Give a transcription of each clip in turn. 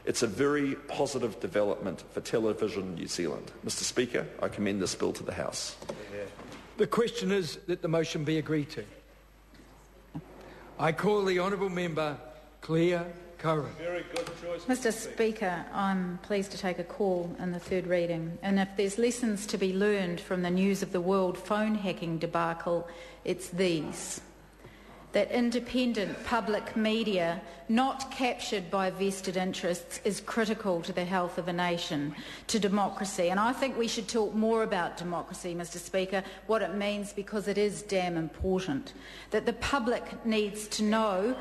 It's a very positive development for Television New Zealand. Mr Speaker, I commend this bill to the House. The question is that the motion be agreed to. I call the honourable member Claire Curran. Very good choice, Mr Speaker, I'm pleased to take a call in the third reading, and if there's lessons to be learned from the News of the World phone hacking debacle, it's these: that independent public media not captured by vested interests is critical to the health of a nation, to democracy. And I think we should talk more about democracy, Mr Speaker, what it means, because it is damn important. That the public needs to know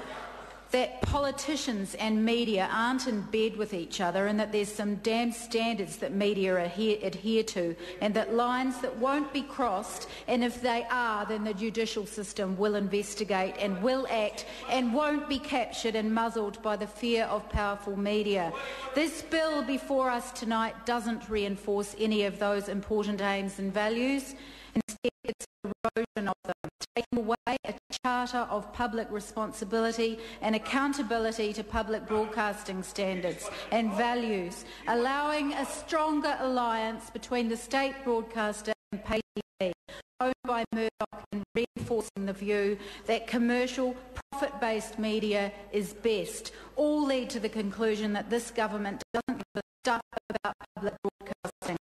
that politicians and media aren't in bed with each other, and that there's some damn standards that media adhere to, and that lines that won't be crossed, and if they are, then the judicial system will investigate and will act and won't be captured and muzzled by the fear of powerful media. This bill before us tonight doesn't reinforce any of those important aims and values. Instead, it's erosion of them, taking away a charter of public responsibility and accountability to public broadcasting standards and values, allowing a stronger alliance between the state broadcaster and pay TV, owned by Murdoch, and reinforcing the view that commercial, profit-based media is best, all lead to the conclusion that this government doesn't give a stuff about public broadcasting,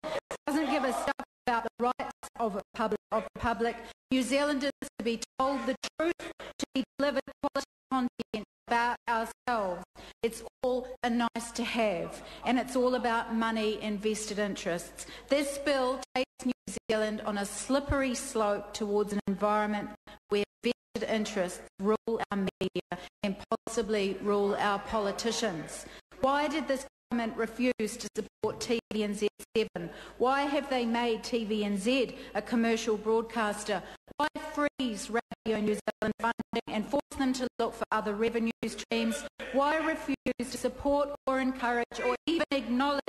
doesn't give a stuff about the rights of the public. New Zealanders to be told the truth, to be delivered quality content about ourselves. It's all a nice to have, and it's all about money and vested interests. This bill takes New Zealand on a slippery slope towards an environment where vested interests rule our media and possibly rule our politicians. Why did this government refuse to support TVNZ 7? Why have they made TVNZ a commercial broadcaster? Why freeze Radio New Zealand funding and force them to look for other revenue streams? Why refuse to support or encourage or even acknowledge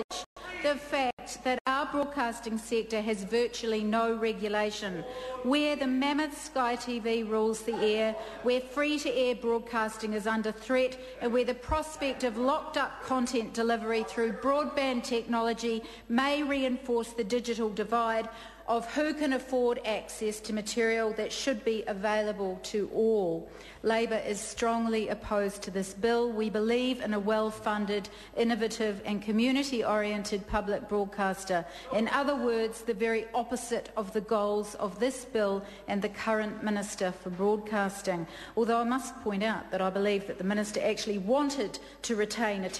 the fact that our broadcasting sector has virtually no regulation, where the mammoth Sky TV rules the air, where free-to-air broadcasting is under threat, and where the prospect of locked-up content delivery through broadband technology may reinforce the digital divide of who can afford access to material that should be available to all. Labor is strongly opposed to this bill. We believe in a well-funded, innovative and community-oriented public broadcaster. In other words, the very opposite of the goals of this bill and the current Minister for Broadcasting. Although I must point out that I believe that the Minister actually wanted to retain a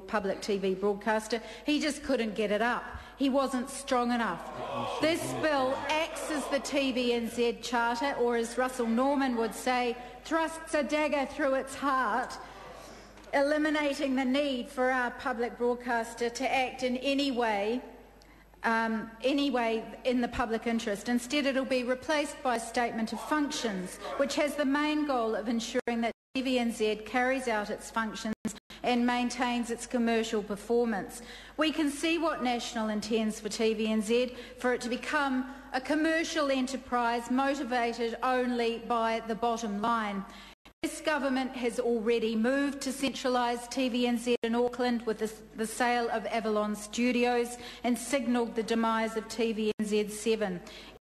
public TV broadcaster. He just couldn't get it up. He wasn't strong enough. This bill acts as the TVNZ Charter, or as Russell Norman would say, thrusts a dagger through its heart, eliminating the need for our public broadcaster to act in any way in the public interest. Instead, it will be replaced by a statement of functions, which has the main goal of ensuring that TVNZ carries out its functions and maintains its commercial performance. We can see what National intends for TVNZ, for it to become a commercial enterprise motivated only by the bottom line. This government has already moved to centralise TVNZ in Auckland with the sale of Avalon Studios and signalled the demise of TVNZ 7.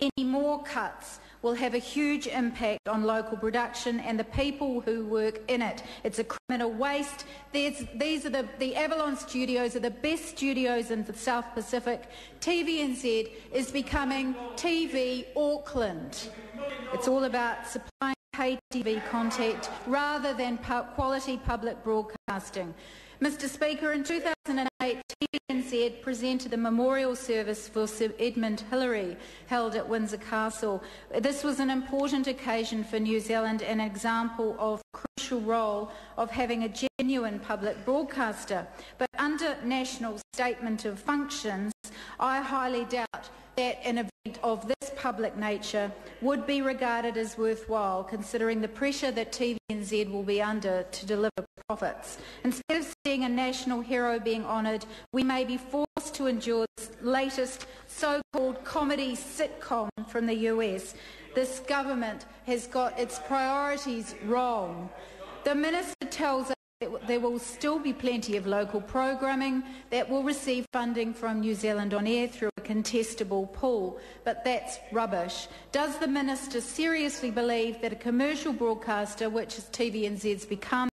Any more cuts will have a huge impact on local production and the people who work in it. It's a criminal waste. The Avalon Studios are the best studios in the South Pacific. TVNZ is becoming TV Auckland. It's all about supplying paid TV content rather than quality public broadcasting. Mr Speaker, in 2008, TVNZ presented a memorial service for Sir Edmund Hillary held at Windsor Castle. This was an important occasion for New Zealand, an example of the crucial role of having a genuine public broadcaster. But under National Statement of Functions, I highly doubt that an event of this public nature would be regarded as worthwhile, considering the pressure that TVNZ will be under to deliver profits. Instead of seeing a national hero being honoured, we may be forced to endure this latest so-called comedy sitcom from the US. This government has got its priorities wrong. The Minister tells us there will still be plenty of local programming that will receive funding from New Zealand On Air through a contestable pool, but that's rubbish. Does the Minister seriously believe that a commercial broadcaster, which is TVNZ's become,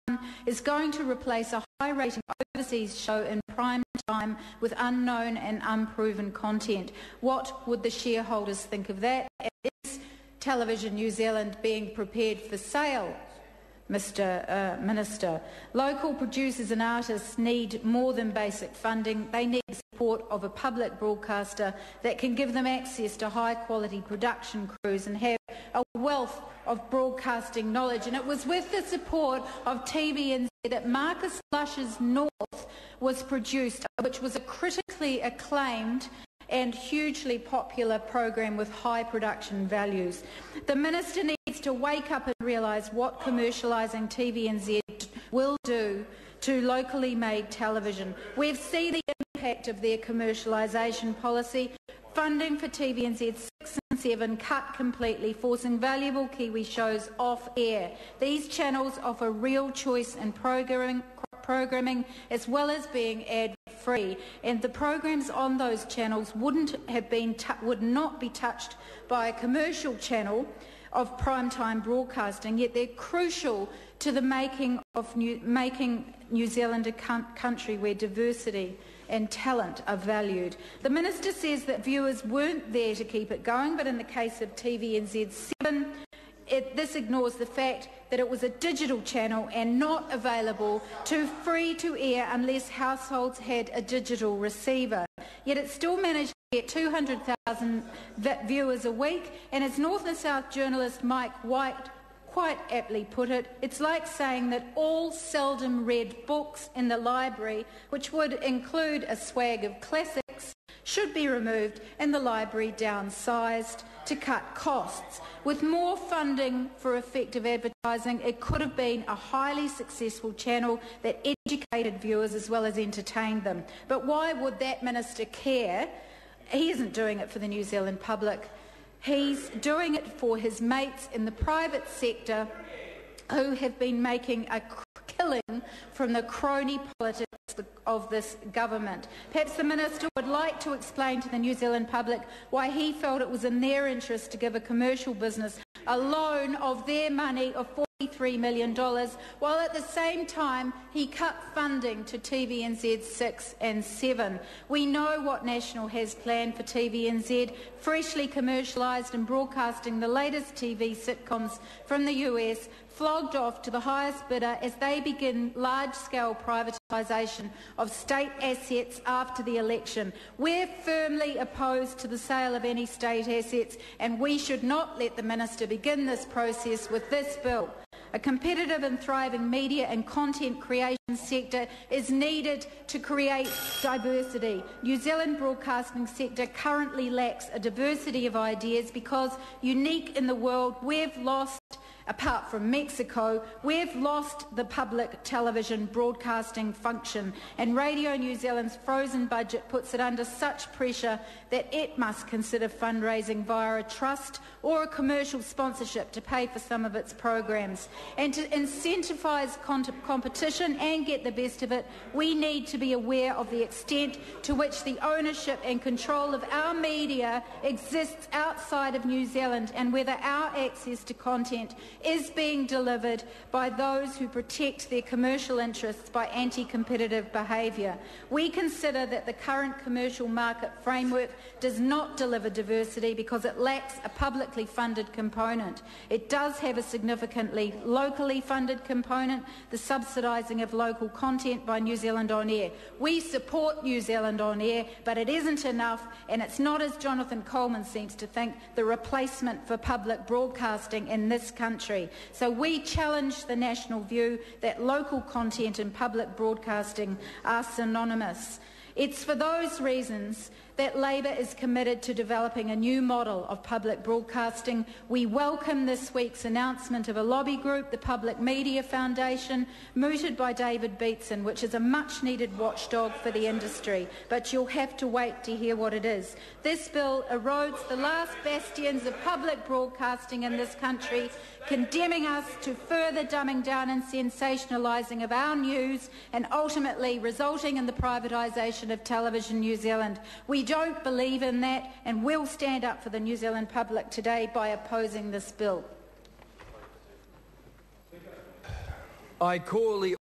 is going to replace a high-rating overseas show in prime time with unknown and unproven content? What would the shareholders think of that? Is Television New Zealand being prepared for sale, Mr. Minister? Local producers and artists need more than basic funding. They need the support of a public broadcaster that can give them access to high-quality production crews and have a wealth of broadcasting knowledge. And it was with the support of TVNZ that Marcus Lush's North was produced, which was a critically acclaimed and hugely popular program with high production values. The Minister needs to wake up and realise what commercialising TVNZ will do to locally made television. We've seen the impact of their commercialisation policy. Funding for TVNZ 6 and 7 cut completely, forcing valuable Kiwi shows off air. These channels offer real choice in programming as well as being ad-free, and the programs on those channels would not be touched by a commercial channel of primetime broadcasting, yet they're crucial to the making New Zealand a country where diversity and talent are valued. The Minister says that viewers weren't there to keep it going, but in the case of TVNZ 7, this ignores the fact that it was a digital channel and not available to free-to-air unless households had a digital receiver. Yet it still managed to get 200,000 viewers a week, and as North and South journalist Mike White quite aptly put it, it's like saying that all seldom read books in the library, which would include a swag of classics, should be removed and the library downsized to cut costs. With more funding for effective advertising, it could have been a highly successful channel that educated viewers as well as entertained them. But why would that Minister care? He isn't doing it for the New Zealand public. He's doing it for his mates in the private sector who have been making a killing from the crony politics of this government. Perhaps the Minister would like to explain to the New Zealand public why he felt it was in their interest to give a commercial business a loan of their money of $43 million, while at the same time he cut funding to TVNZ 6 and 7. We know what National has planned for TVNZ, freshly commercialised and broadcasting the latest TV sitcoms from the US, flogged off to the highest bidder as they begin large-scale privatisation of state assets after the election. We're firmly opposed to the sale of any state assets, and we should not let the Minister begin this process with this bill. A competitive and thriving media and content creation sector is needed to create diversity. New Zealand broadcasting sector currently lacks a diversity of ideas because, unique in the world, we've lost, apart from Mexico, we've lost the public television broadcasting function, and Radio New Zealand's frozen budget puts it under such pressure that it must consider fundraising via a trust or a commercial sponsorship to pay for some of its programs. And to incentivise competition and get the best of it, we need to be aware of the extent to which the ownership and control of our media exists outside of New Zealand, and whether our access to content is being delivered by those who protect their commercial interests by anti-competitive behaviour. We consider that the current commercial market framework does not deliver diversity because it lacks a publicly funded component. It does have a significantly locally funded component, the subsidising of local content by New Zealand On Air. We support New Zealand On Air, but it isn't enough, and it's not, as Jonathan Coleman seems to think, the replacement for public broadcasting in this country. So we challenge the national view that local content and public broadcasting are synonymous. It's for those reasons that Labor is committed to developing a new model of public broadcasting. We welcome this week's announcement of a lobby group, the Public Media Foundation, mooted by David Beatson, which is a much-needed watchdog for the industry. But you'll have to wait to hear what it is. This bill erodes the last bastions of public broadcasting in this country, condemning us to further dumbing down and sensationalising of our news and ultimately resulting in the privatisation of Television New Zealand. We don't believe in that, and we'll stand up for the New Zealand public today by opposing this bill. I call the